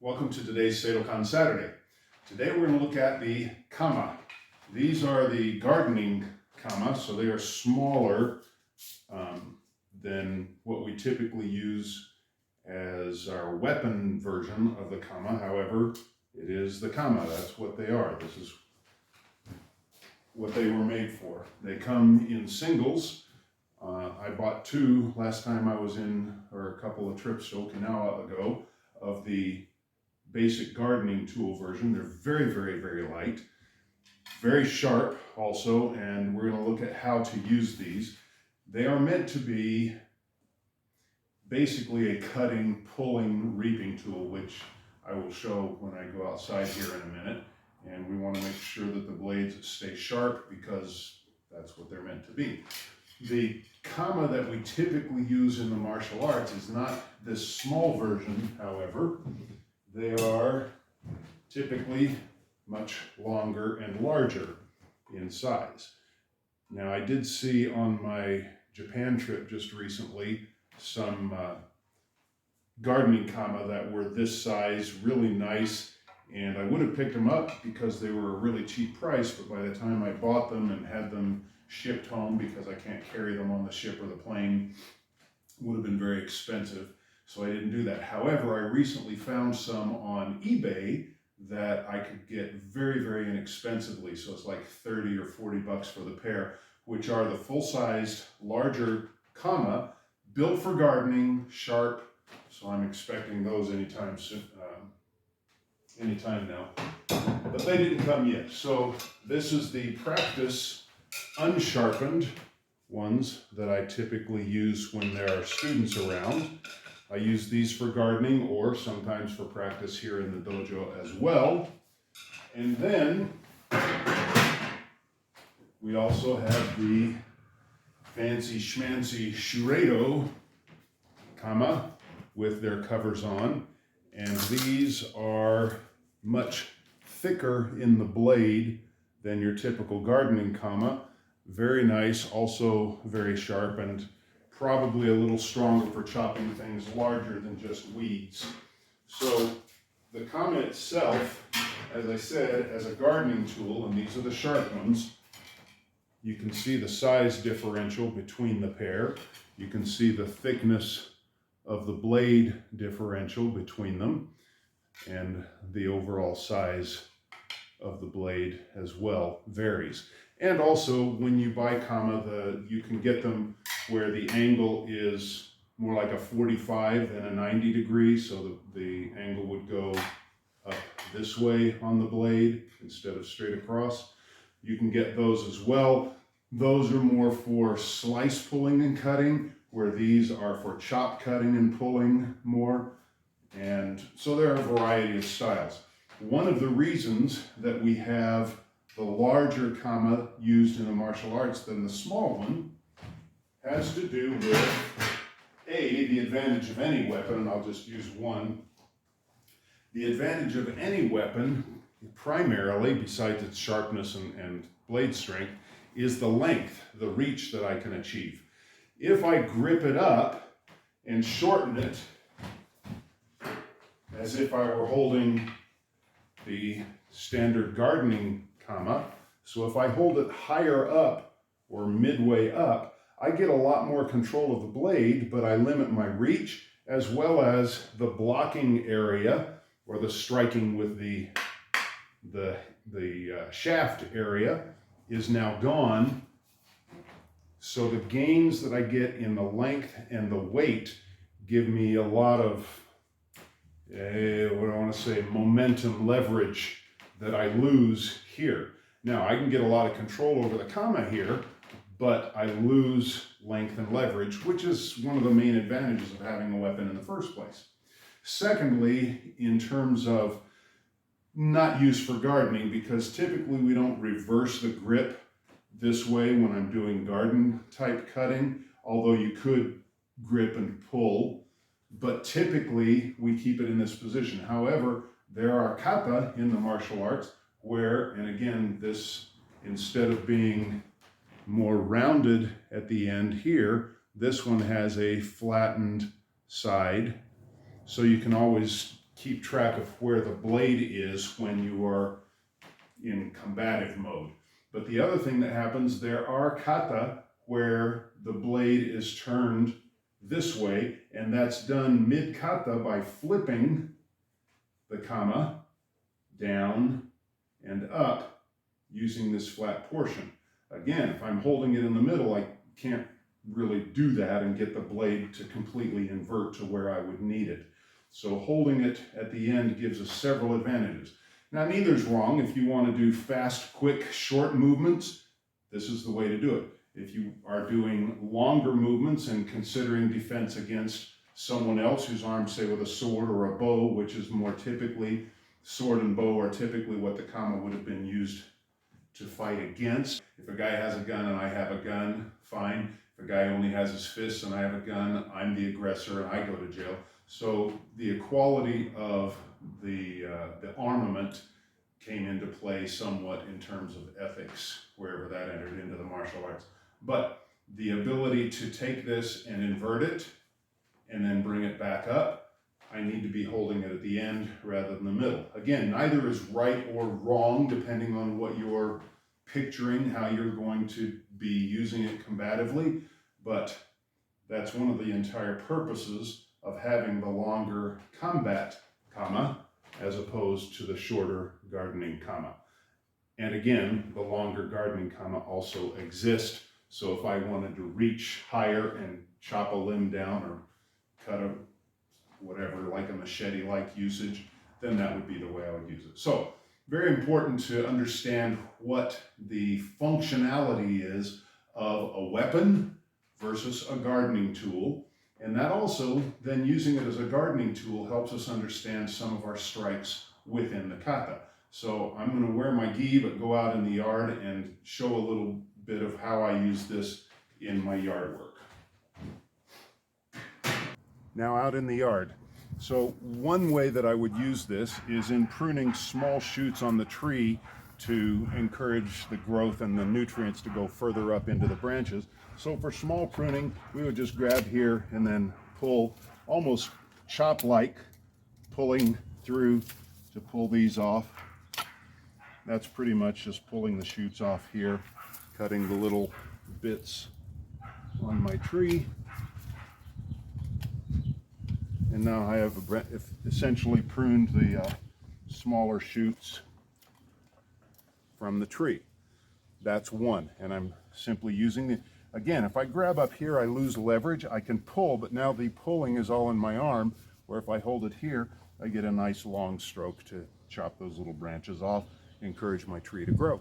Welcome to today's Seidokan Saturday. Today we're going to look at the kama. These are the gardening kama, so they are smaller than what we typically use as our weapon version of the kama. However, it is the kama. That's what they are. This is what they were made for. They come in singles. I bought two last time I was a couple of trips to Okinawa ago, of the basic gardening tool version. They're very, very, very light, very sharp also, and we're going to look at how to use these. They are meant to be basically a cutting, pulling, reaping tool, which I will show when I go outside here in a minute. And we want to make sure that the blades stay sharp because that's what they're meant to be. The kama that we typically use in the martial arts is not this small version, however. They are typically much longer and larger in size. Now, I did see on my Japan trip just recently some gardening kama that were this size, really nice, and I would have picked them up because they were a really cheap price, but by the time I bought them and had them shipped home, because I can't carry them on the ship or the plane, would have been very expensive, so I didn't do that. However, I recently found some on eBay that I could get very, very inexpensively, so it's like 30 or 40 bucks for the pair, which are the full-sized, larger kama, built for gardening, sharp, so I'm expecting those anytime soon, anytime now. But they didn't come yet, so this is the practice unsharpened ones that I typically use when there are students around. I use these for gardening or sometimes for practice here in the dojo as well. And then we also have the fancy schmancy shuredo kama with their covers on. And these are much thicker in the blade than your typical gardening kama. Very nice, also very sharp, and probably a little stronger for chopping things larger than just weeds. So the kama itself, as I said, as a gardening tool, and these are the sharp ones, you can see the size differential between the pair. You can see the thickness of the blade differential between them, and the overall size of the blade as well varies. And also, when you buy kama, you can get them where the angle is more like a 45 than a 90 degree, so the angle would go up this way on the blade instead of straight across. You can get those as well. Those are more for slice pulling and cutting, where these are for chop cutting and pulling more. And so there are a variety of styles. One of the reasons that we have the larger kama used in the martial arts than the small one has to do with, the advantage of any weapon, and I'll just use one. The advantage of any weapon, primarily, besides its sharpness and blade strength, is the length, the reach that I can achieve. If I grip it up and shorten it, as if I were holding the standard gardening kama, so if I hold it higher up or midway up, I get a lot more control of the blade, but I limit my reach, as well as the blocking area or the striking with the shaft area is now gone. So the gains that I get in the length and the weight give me a lot of, momentum, leverage that I lose here. Now, I can get a lot of control over the kama here, but I lose length and leverage, which is one of the main advantages of having a weapon in the first place. Secondly, in terms of not used for gardening, because typically we don't reverse the grip this way when I'm doing garden type cutting, although you could grip and pull, but typically we keep it in this position. However, there are kata in the martial arts where, and again, this, instead of being more rounded at the end here, this one has a flattened side, so you can always keep track of where the blade is when you are in combative mode. But the other thing that happens, there are kata where the blade is turned this way, and that's done mid-kata by flipping the kama down and up using this flat portion. Again, if I'm holding it in the middle, I can't really do that and get the blade to completely invert to where I would need it. So holding it at the end gives us several advantages. Now, neither's wrong. If you want to do fast, quick, short movements, this is the way to do it. If you are doing longer movements and considering defense against someone else who's armed, say, with a sword or a bow, which is more typically, sword and bow are typically what the kama would have been used to fight against. If a guy has a gun and I have a gun, fine. If a guy only has his fists and I have a gun, I'm the aggressor and I go to jail. So the equality of the armament came into play somewhat in terms of ethics, wherever that entered into the martial arts. But the ability to take this and invert it and then bring it back up, I need to be holding it at the end rather than the middle. Again, neither is right or wrong depending on what you're picturing, how you're going to be using it combatively, but that's one of the entire purposes of having the longer combat kama as opposed to the shorter gardening kama. And again, the longer gardening kama also exists. So if I wanted to reach higher and chop a limb down or cut a whatever, like a machete-like usage, then that would be the way I would use it. So very important to understand what the functionality is of a weapon versus a gardening tool. And that also, then using it as a gardening tool helps us understand some of our strikes within the kata. So I'm going to wear my gi, but go out in the yard and show a little bit of how I use this in my yard work. Now out in the yard. So one way that I would use this is in pruning small shoots on the tree to encourage the growth and the nutrients to go further up into the branches. So for small pruning, we would just grab here and then pull, almost chop-like, pulling through to pull these off. That's pretty much just pulling the shoots off here, cutting the little bits on my tree. And now I have essentially pruned the smaller shoots from the tree. That's one, and I'm simply using the, again, if I grab up here, I lose leverage. I can pull, but now the pulling is all in my arm, where if I hold it here, I get a nice long stroke to chop those little branches off, encourage my tree to grow.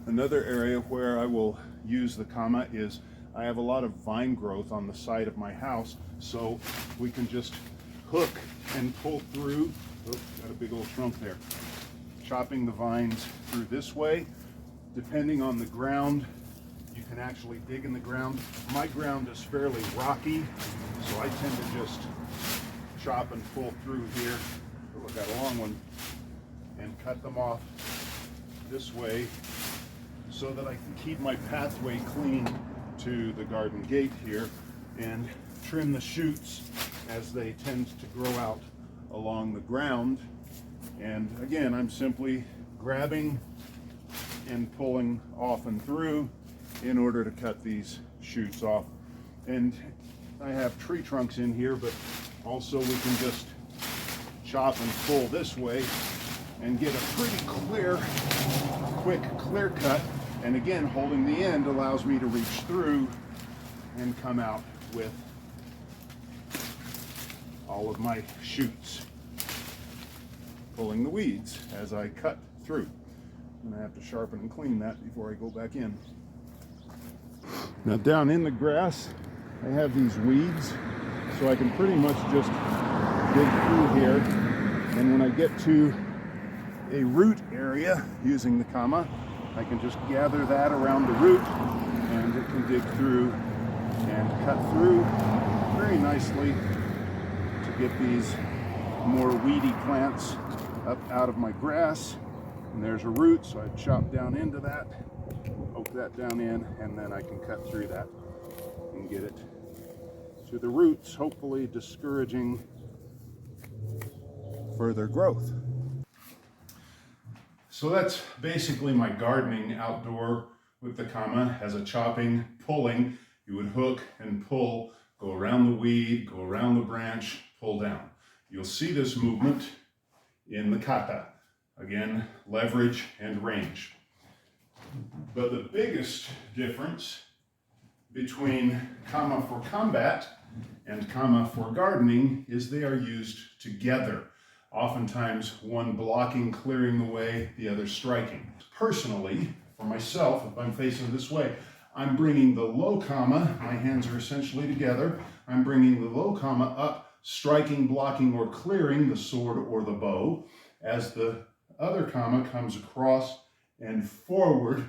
Another area where I will use the kama is I have a lot of vine growth on the side of my house, so we can just hook and pull through. Oh, got a big old trunk there. Chopping the vines through this way. Depending on the ground, you can actually dig in the ground. My ground is fairly rocky, so I tend to just chop and pull through here. Oh, I got a long one. And cut them off this way so that I can keep my pathway clean to the garden gate here and trim the shoots as they tend to grow out along the ground. And again, I'm simply grabbing and pulling off and through in order to cut these shoots off. And I have tree trunks in here, but also we can just chop and pull this way and get a pretty clear, quick clear cut. And again, holding the end allows me to reach through and come out with all of my shoots, pulling the weeds as I cut through. And I have to sharpen and clean that before I go back in. Now down in the grass, I have these weeds, so I can pretty much just dig through here. And when I get to a root area using the kama, I can just gather that around the root and it can dig through and cut through very nicely to get these more weedy plants up out of my grass. And there's a root, so I chop down into that, poke that down in, and then I can cut through that and get it to the roots, hopefully discouraging further growth. So that's basically my gardening outdoor with the kama. As a chopping, pulling, you would hook and pull, go around the weed, go around the branch, pull down. You'll see this movement in the kata. Again, leverage and range. But the biggest difference between kama for combat and kama for gardening is they are used together. Oftentimes one blocking, clearing the way, the other striking. Personally, for myself, if I'm facing this way, I'm bringing the low kama, my hands are essentially together, I'm bringing the low kama up, striking, blocking, or clearing the sword or the bow, as the other kama comes across and forward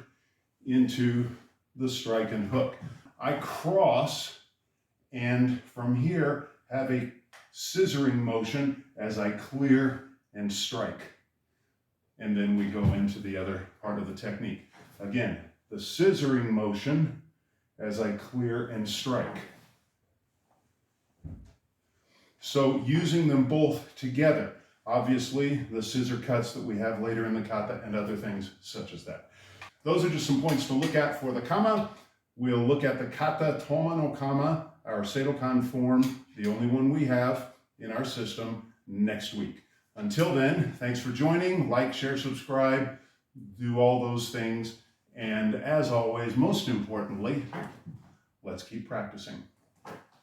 into the strike and hook. I cross, and from here have a scissoring motion as I clear and strike. And then we go into the other part of the technique. Again, the scissoring motion as I clear and strike. So using them both together. Obviously, the scissor cuts that we have later in the kata and other things such as that. Those are just some points to look at for the kama. We'll look at the kata toma no kama, our Seidokan form, the only one we have in our system, next week. Until then, thanks for joining. Like, share, subscribe, do all those things. And as always, most importantly, let's keep practicing.